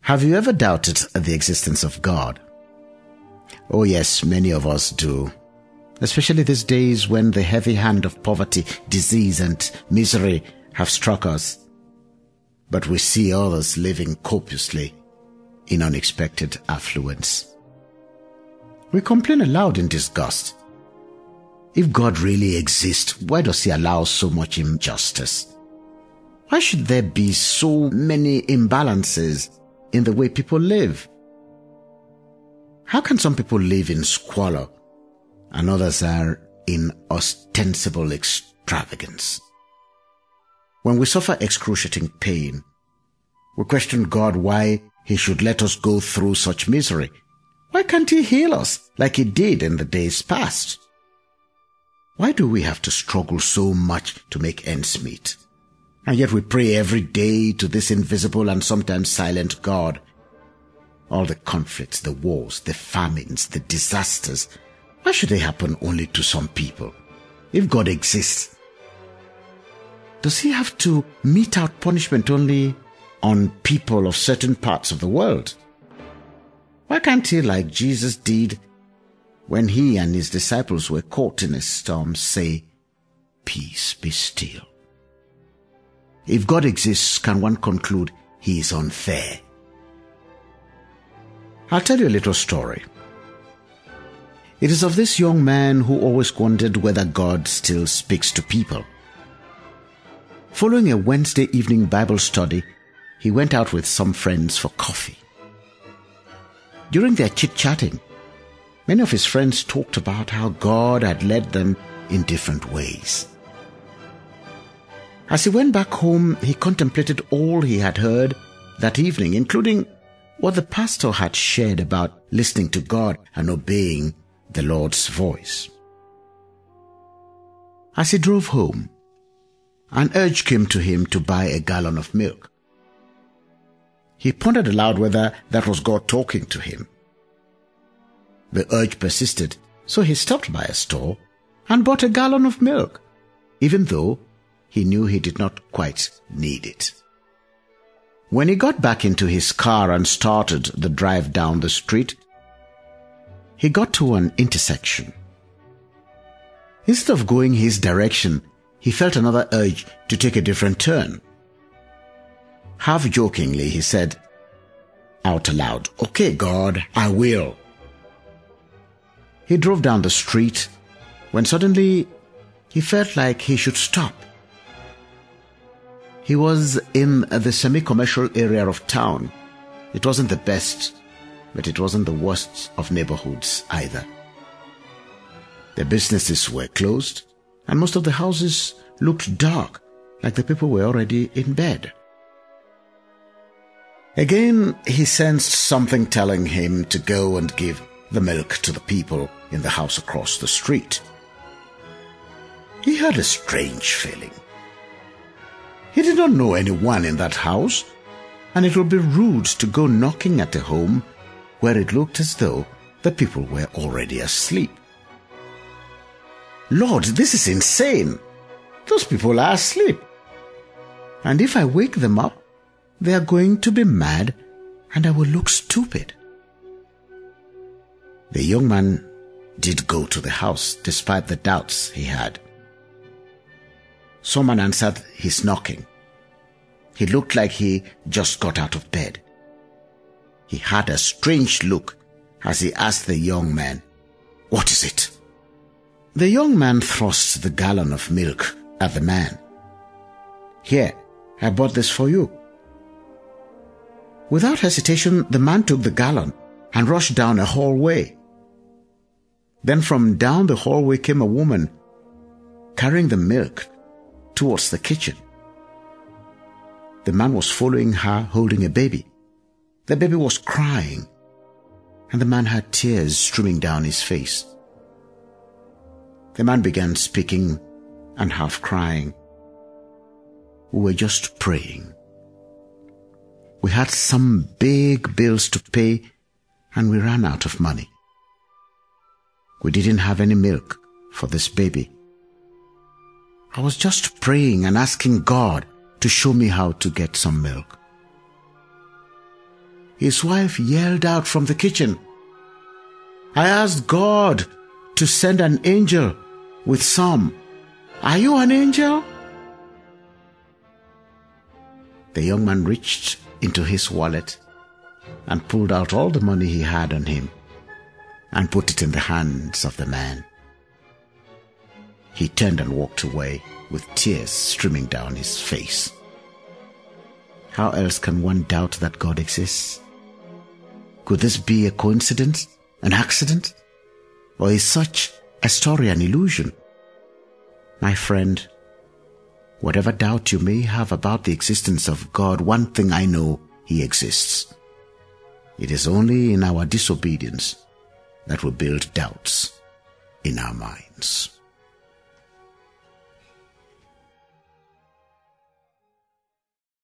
Have you ever doubted the existence of God? Oh yes, many of us do. Especially these days when the heavy hand of poverty, disease, and misery have struck us. But we see others living copiously in unexpected affluence. We complain aloud in disgust. If God really exists, why does he allow so much injustice? Why should there be so many imbalances in the way people live? How can some people live in squalor and others are in ostensible extravagance? When we suffer excruciating pain, we question God why he should let us go through such misery. Why can't he heal us like he did in the days past? Why do we have to struggle so much to make ends meet? And yet we pray every day to this invisible and sometimes silent God. All the conflicts, the wars, the famines, the disasters, why should they happen only to some people? If God exists, does he have to mete out punishment only on people of certain parts of the world? Why can't he, like Jesus did when he and his disciples were caught in a storm, say, "Peace, be still"? If God exists, can one conclude he is unfair? I'll tell you a little story. It is of this young man who always wondered whether God still speaks to people. Following a Wednesday evening Bible study, he went out with some friends for coffee. During their chit-chatting, many of his friends talked about how God had led them in different ways. As he went back home, he contemplated all he had heard that evening, including what the pastor had shared about listening to God and obeying the Lord's voice. As he drove home, an urge came to him to buy a gallon of milk. He pondered aloud whether that was God talking to him. The urge persisted, so he stopped by a store and bought a gallon of milk, even though he knew he did not quite need it. When he got back into his car and started the drive down the street, he got to an intersection. Instead of going his direction, he felt another urge to take a different turn. Half jokingly, he said out aloud, "Okay, God, I will." He drove down the street when suddenly he felt like he should stop. He was in the semi-commercial area of town. It wasn't the best, but it wasn't the worst of neighborhoods either. The businesses were closed, and most of the houses looked dark, like the people were already in bed. Again, he sensed something telling him to go and give the milk to the people in the house across the street. He had a strange feeling. He did not know anyone in that house, and it would be rude to go knocking at a home where it looked as though the people were already asleep. "Lord, this is insane. Those people are asleep. And if I wake them up, they are going to be mad and I will look stupid." The young man did go to the house despite the doubts he had. Someone answered his knocking. He looked like he just got out of bed. He had a strange look as he asked the young man, "What is it?" The young man thrust the gallon of milk at the man. "Here, I bought this for you." Without hesitation, the man took the gallon and rushed down a hallway. Then from down the hallway came a woman carrying the milk towards the kitchen. The man was following her holding a baby. The baby was crying, and the man had tears streaming down his face. The man began speaking and half crying. "We were just praying. We had some big bills to pay, and we ran out of money. We didn't have any milk for this baby. I was just praying and asking God to show me how to get some milk. his wife yelled out from the kitchen, "I asked God to send an angel with some. Are you an angel?" The young man reached into his wallet and pulled out all the money he had on him and put it in the hands of the man. He turned and walked away with tears streaming down his face. How else can one doubt that God exists? Could this be a coincidence, an accident? Or is such a story an illusion? My friend, whatever doubt you may have about the existence of God, one thing I know, He exists. It is only in our disobedience that we build doubts in our minds.